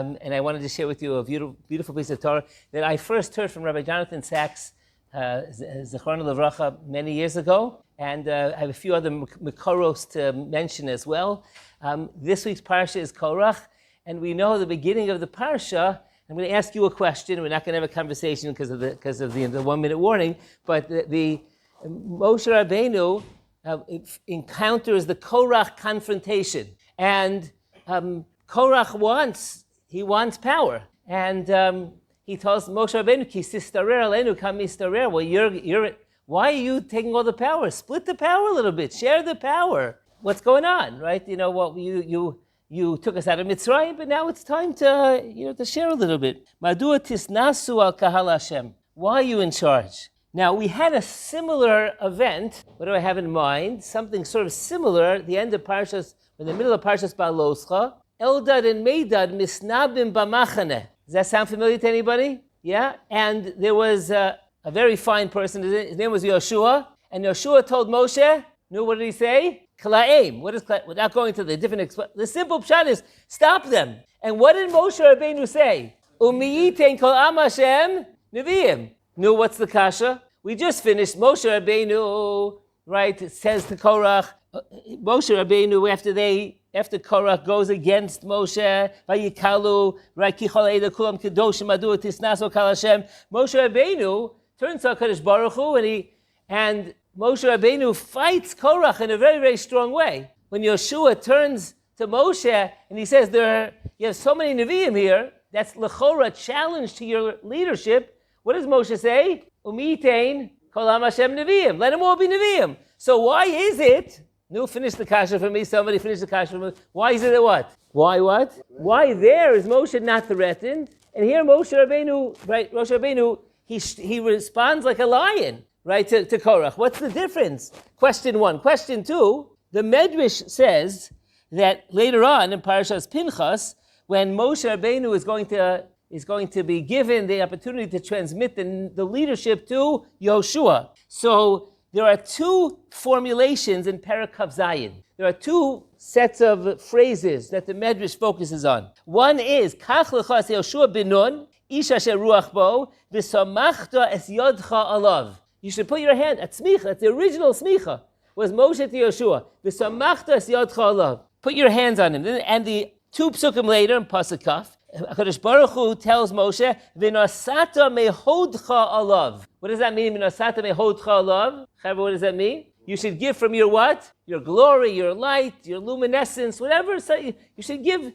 And I wanted to share with you a beautiful piece of Torah that I first heard from Rabbi Jonathan Sachs, Zechrona Levracha, many years ago. And I have a few other Mekoros to mention as well. This week's parsha is Korach, and we know the beginning of the parsha. I'm going to ask you a question. We're not going to have a conversation because of the 1 minute warning. But the Moshe Rabbeinu encounters the Korach confrontation, and Korach wants power, and he tells Moshe Rabbeinu, "Ki sistarer aleinu kam mistarer." Well, why are you taking all the power? Split the power a little bit. Share the power. What's going on, right? You know what you took us out of Mitzrayim, but now it's time to to share a little bit. Madua tisnasu al kahal Hashem. Why are you in charge? Now we had a similar event. What do I have in mind? Something sort of similar. At the end of Parshas, in the middle of Parshas Baloscha, Eldad and Medad misnabim b'machane. Does that sound familiar to anybody? Yeah? And there was a very fine person, his name was Yoshua, and Yoshua told Moshe, what did he say? Kalaim. What is Kalaim? Without going to the different, the simple pshat is, stop them. And what did Moshe Rabbeinu say? Umiyitein kol am Hashem neviim. What's the kasha? We just finished Moshe Rabbeinu, right? It says to Korach, Moshe Rabbeinu, after Korach goes against Moshe, Vayikalu, right? Kichol Eida Kulam Kedoshim Adu Tisnaso Kal Hashem. Moshe Rabbeinu turns to HaKadosh Baruch Hu, and Moshe Rabbeinu fights Korach in a very, very strong way. When Yeshua turns to Moshe and he says, you have so many Nevi'im here, that's L'chora, challenge to your leadership. What does Moshe say? Umitein kol am Hashem Nevi'im. Let them all be Nevi'im. So why is it, finish the kasha for me, somebody finish the kasha for me. Why is it that what? Why what? Why there is Moshe not threatened? And here Moshe Rabbeinu, he responds like a lion, right, to Korach. What's the difference? Question one. Question two, the Medrash says that later on in Parashas Pinchas, when Moshe Rabbeinu is going to be given the opportunity to transmit the leadership to Yoshua. So there are two formulations in Perek Kav Zayin. There are two sets of phrases that the Medrash focuses on. One is, Kach lecha es Yoshua bin Nun, ish asher ruach bo, v'samachta es yodcha alav. You should put your hand at smicha. It's the original smicha. Was Moshe to Yoshua. V'samachta es yodcha alav. Put your hands on him. And the two psukim later in Pasuk Kaf, HaKadosh Baruch Hu tells Moshe, "V'nosata mehodcha alav." What does that mean? V'nosata mehodcha alav. What does that mean? You should give from your what? Your glory, your light, your luminescence, whatever. So you should give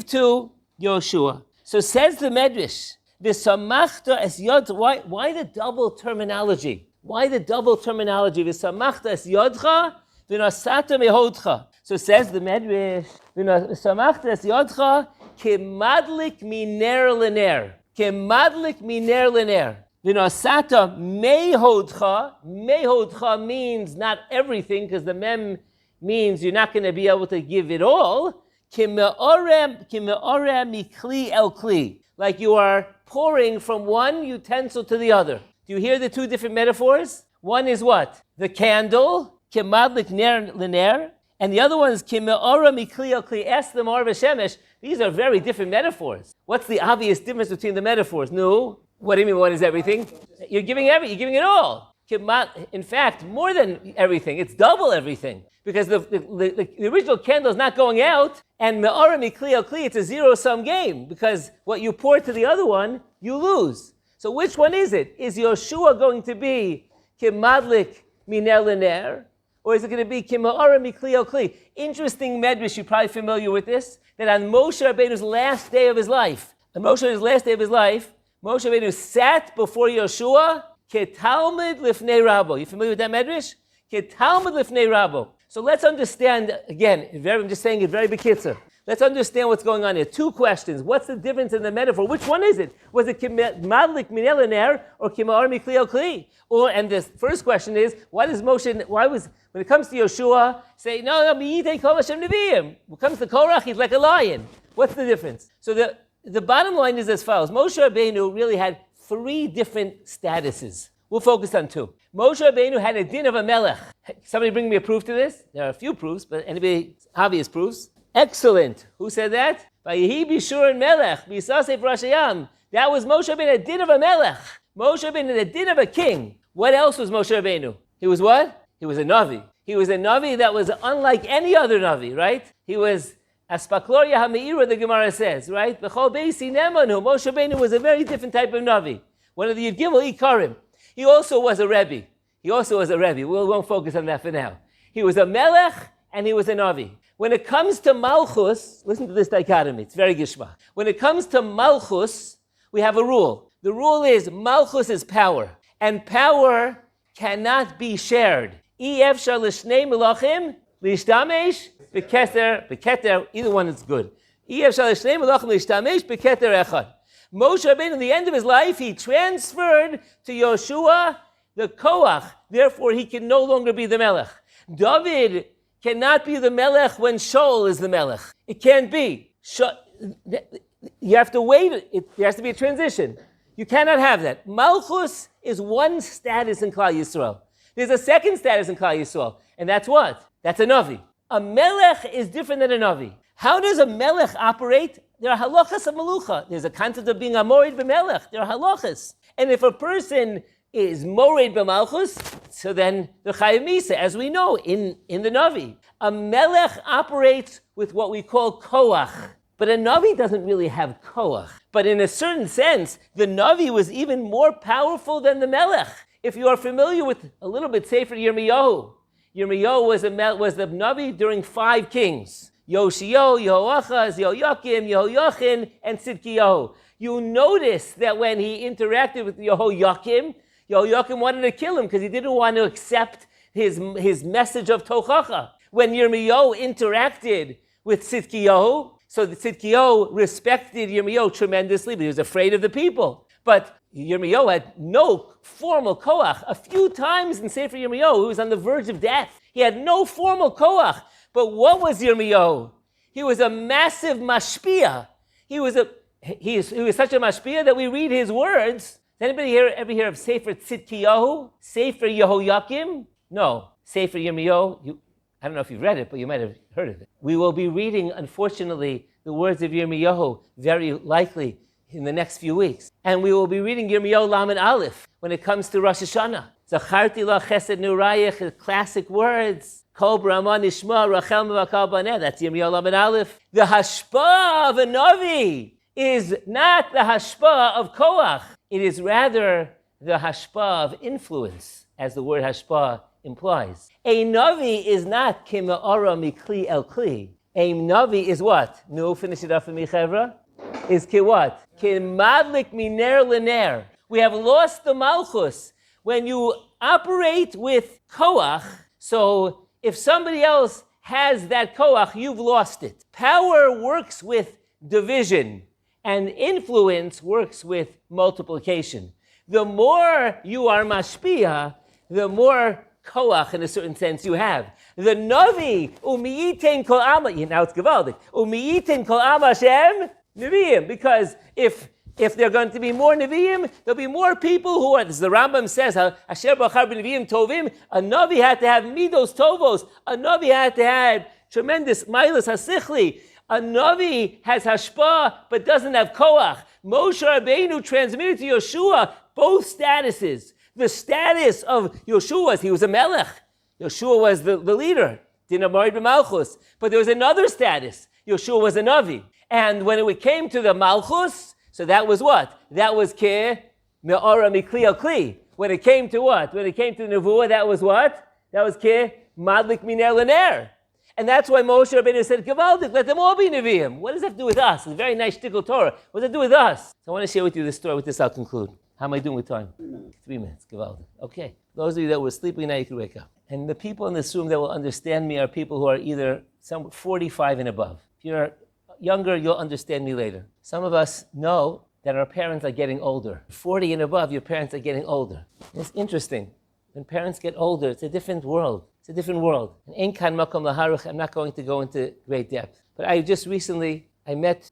to Yoshua. So says the Medrash, "V'samachta es yod." Why the double terminology? Why the double terminology? "V'samachta es yodcha, v'nosata mehodcha." So says the Medrash, "V'samachta es yodcha." Kemadlik miner lener. Kemadlik miner lener. V'nosata mehodcha. Mehodcha means not everything, because the mem means you're not going to be able to give it all. Kime'orem mikli el kli. Like you are pouring from one utensil to the other. Do you hear the two different metaphors? One is what? The candle. Kemadlik ner lener. And the other one is Kime'ora mikli el kli. Ask the Mar v'shemesh. These are very different metaphors. What's the obvious difference between the metaphors? No. What do you mean, what is everything? You're giving it all. In fact, more than everything. It's double everything. Because the original candle is not going out, and Me'ora mikli el kli, it's a zero-sum game. Because what you pour to the other one, you lose. So which one is it? Is Yoshua going to be Kimadlik minel lener? Or is it going to be Kime'ora mikli el kli? Interesting Medrash, you're probably familiar with this, that on Moshe Rabbeinu's last day of his life, Moshe Rabbeinu sat before Yoshua, Ketalmud lifnei Rabo. You familiar with that Medrash? Ketalmud lifnei Rabo. So let's understand, again, I'm just saying it very bekitzer. Let's understand what's going on here. Two questions. What's the difference in the metaphor? Which one is it? Was it Madlik minel lener or Kime'or mikli el kli? And the first question is, when it comes to Yoshua, say, no, miyitei kol Hashem nevi'im. When it comes to Korach, he's like a lion. What's the difference? So the bottom line is as follows. Moshe Rabbeinu really had three different statuses. We'll focus on two. Moshe Rabbeinu had a din of a melech. Somebody bring me a proof to this? There are a few proofs, but anybody obvious proofs? Excellent. Who said that? Vayehi bishur melech b'yisasef rashayam. That was Moshe Rabbeinu, a din of a melech. Moshe Rabbeinu, the din of a king. What else was Moshe Rabbeinu? He was what? He was a Navi. He was a Navi that was unlike any other Navi, right? He was Aspakloria HaMeira, the Gemara says, right? B'chol beisi nemanu. Moshe Rabbeinu was a very different type of Navi. One of the Yud Gimel Ikarim. He also was a Rebbe. We won't focus on that for now. He was a Melech and he was a Navi. When it comes to Malchus, listen to this dichotomy, it's very gishma. When it comes to Malchus, we have a rule. The rule is Malchus is power, and power cannot be shared. Efshar l'shnei melachim l'ishtamesh b'keter, either one is good. Efshar l'shnei melachim l'ishtamesh b'keter echad. Moshe Rabbeinu, in the end of his life, he transferred to Yoshua the koach, therefore he can no longer be the melech. David cannot be the melech when Shaul is the melech. It can't be. You have to wait. There has to be a transition. You cannot have that. Malchus is one status in Klal Yisrael. There's a second status in Klal Yisrael, and that's what? That's a Navi. A melech is different than a Navi. How does a melech operate? There are halachas of melucha. There's a concept of being a morid b'melech. There are halachas. And if a person is morid b'malchus, so then the chayav misa, as we know in the Navi. A melech operates with what we call koach. But a Navi doesn't really have koach. But in a certain sense, the Navi was even more powerful than the melech. If you are familiar with a little bit Sefer Yirmiyahu, Yirmiyahu was the Navi during 5 kings. Yoshio, Yehoachaz, Yehoyakim, Yehoyachin, and Tzidkiyahu. You notice that when he interacted with Yehoyakim wanted to kill him because he didn't want to accept his message of Tochacha. When Yirmiyahu interacted with Tzidkiyahu, so the Tzidkiyahu respected Yirmiyahu tremendously, but he was afraid of the people. But Yirmiyahu had no formal koach. A few times in Sefer Yirmiyahu, he was on the verge of death. He had no formal koach. But what was Yirmiyahu? He was a massive mashpia. He was such a mashpia that we read his words. Does anybody ever hear of Sefer Tzidkiyahu? Sefer Yehoyakim? No. Sefer Yirmiyahu? I don't know if you've read it, but you might have heard of it. We will be reading, unfortunately, the words of Yirmiyahu very likely in the next few weeks. And we will be reading Yirmiyahu Lamed Aleph when it comes to Rosh Hashanah. Zacharti la chesed nurayich, classic words. Kol brahma nishma rachel mevakal baneh. That's Yirmiyahu Lamed Aleph. The Hashpa'a of a Navi is not the Hashpa'a of Koach. It is rather the Hashpa'a of influence, as the word Hashpa'a implies. A Navi is not kima'ara mikli el kli. A Navi is what? No, finish it up for me, Chevra. Is ki what? Ki madlik miner lener. We have lost the Malchus. When you operate with Koach, so if somebody else has that Koach, you've lost it. Power works with division, and influence works with multiplication. The more you are mashpia, the more koach, in a certain sense, you have. The Navi, u'miyitin kol ama, now it's gevaldik, u'miyitin kol ama Hashem, Nevi'im, because if there are going to be more Nevi'im, there'll be more people who are, as the Rambam says, Asher b'achar b'Nevi'im tovim, a Navi had to have midos tovos, a Navi had to have tremendous milas hasichli, a Navi has hashpa but doesn't have koach. Moshe Rabbeinu transmitted to Yoshua both statuses. The status of Yoshua was he was a melech. Yoshua was the leader, Din Amorid b'Malchus. But there was another status. Yoshua was a Navi. And when it came to the Malchus, so that was what? That was ke me'ora mikli al kli. When it came to what? When it came to the Nevuah, that was what? That was ke madlik miner lener. And that's why Moshe Rabbeinu said, Gavaldik, let them all be Nevi'im. What does that have to do with us? It's a very nice shtickle Torah. What does that do with us? So I want to share with you this story. With this, I'll conclude. How am I doing with time? 3 minutes. Gavaldik. Okay. Those of you that were sleeping now, you can wake up. And the people in this room that will understand me are people who are either 45 and above. If you're younger, you'll understand me later. Some of us know that our parents are getting older. 40 and above, your parents are getting older. It's interesting. When parents get older, it's a different world. It's a different world. And ein kan makom laharuch, I'm not going to go into great depth. But I met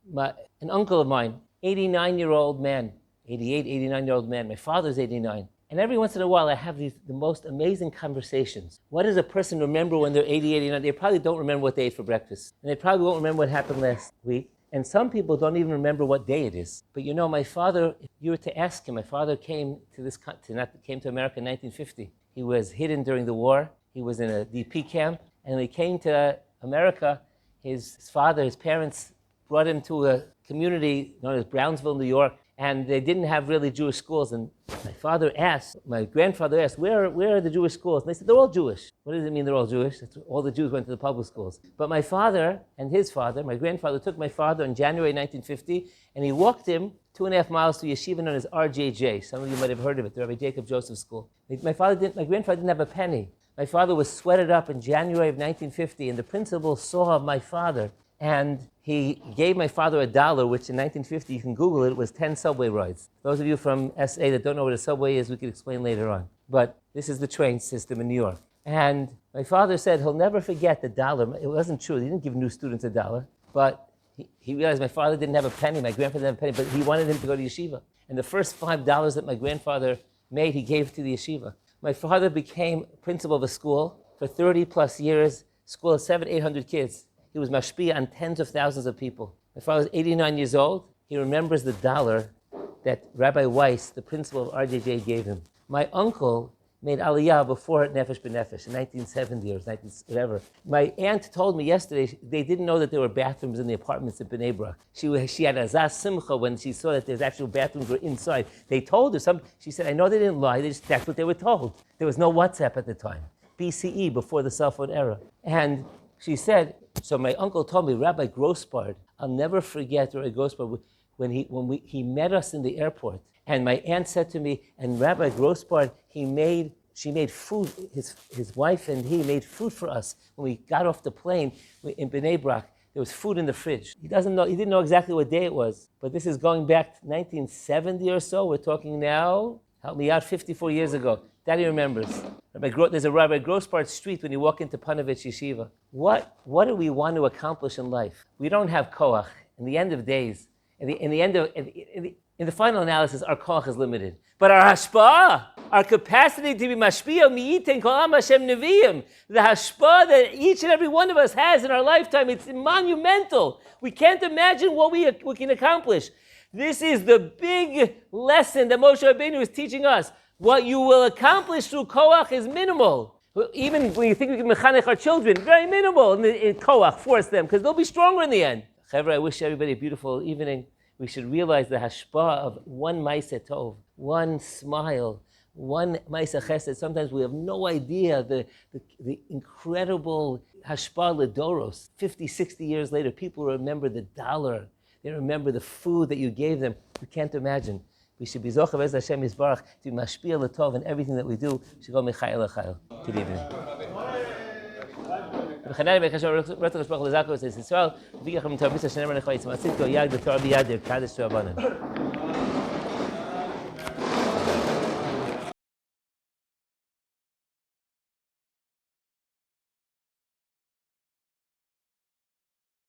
an uncle of mine, 89-year-old man, 88, 89-year-old man. My father's 89. And every once in a while, I have the most amazing conversations. What does a person remember when they're 80, 89? They probably don't remember what they ate for breakfast. And they probably won't remember what happened last week. And some people don't even remember what day it is. But you know, my father, if you were to ask him, my father came to America in 1950. He was hidden during the war. He was in a DP camp. And when he came to America, his father, his parents brought him to a community known as Brownsville, New York, and they didn't have really Jewish schools. And my grandfather asked, where are the Jewish schools? And they said, they're all Jewish. What does it mean they're all Jewish? All the Jews went to the public schools. But my father and his father, my grandfather, took my father in January 1950, and he walked him 2.5 miles to a yeshiva known as RJJ. Some of you might have heard of it, the Rabbi Jacob Joseph School. My grandfather didn't have a penny. My father was sweated up in January of 1950, and the principal saw my father, and he gave my father $1, which in 1950, you can Google it, was 10 subway rides. Those of you from SA that don't know what a subway is, we can explain later on. But this is the train system in New York. And my father said he'll never forget the $1. It wasn't true. He didn't give new students $1. But he realized my father didn't have a penny, my grandfather didn't have a penny, but he wanted him to go to yeshiva. And the first $5 that my grandfather made, he gave to the yeshiva. My father became principal of a school for 30 plus years, school of 700-800 kids. He was Hashpa'a on tens of thousands of people. My father was 89 years old. He remembers the $1 that Rabbi Weiss, the principal of RJJ, gave him. My uncle made Aliyah before Nefesh B'Nefesh in 1970 or 19 whatever. My aunt told me yesterday they didn't know that there were bathrooms in the apartments in Bnei Brak. She had a zas simcha when she saw that there's actual bathrooms were inside. They told her she said, I know they didn't lie, that's what they were told. There was no WhatsApp at the time. BCE, before the cell phone era. And she said, so my uncle told me, Rabbi Grossbard, I'll never forget Rabbi Grossbard when he met us in the airport. And my aunt said to me, and Rabbi Grossbard, she made food, his wife and he made food for us. When we got off the plane in Bnei Brak, there was food in the fridge. He didn't know exactly what day it was, but this is going back to 1970 or so. We're talking now, help me out, 54 years ago. Daddy remembers. There's a Rabbi Grossbard street when you walk into Panovich Yeshiva. What do we want to accomplish in life? We don't have koach. In the end of days, in the final analysis, our koach is limited. But our hashpa'a, our capacity to be mashpia mi'itin kol am Hashem neviim, the hashpa'a that each and every one of us has in our lifetime, it's monumental. We can't imagine what we can accomplish. This is the big lesson that Moshe Rabbeinu is teaching us. What you will accomplish through koach is minimal. Even when you think we can mechanech our children, very minimal in koach, force them, because they'll be stronger in the end. Chevra, I wish everybody a beautiful evening. We should realize the hashpa'a of one ma'aseh tov, one smile, one ma'aseh chesed. Sometimes we have no idea the incredible hashpa'a ledoros. 50, 60 years later, people remember the $1. They remember the food that you gave them. You can't imagine. We should be zochav ez Hashem Yisbarach to be mashpia l'tov in everything that we do. We should go mechayel l'chayel. Good evening. V'chanani v'kashav r'tzach l'shpach l'zakos es Yisrael v'yachem t'arbisa shenem r'nechayis matzit go yag the Torah b'yad der kadesh to Raanana.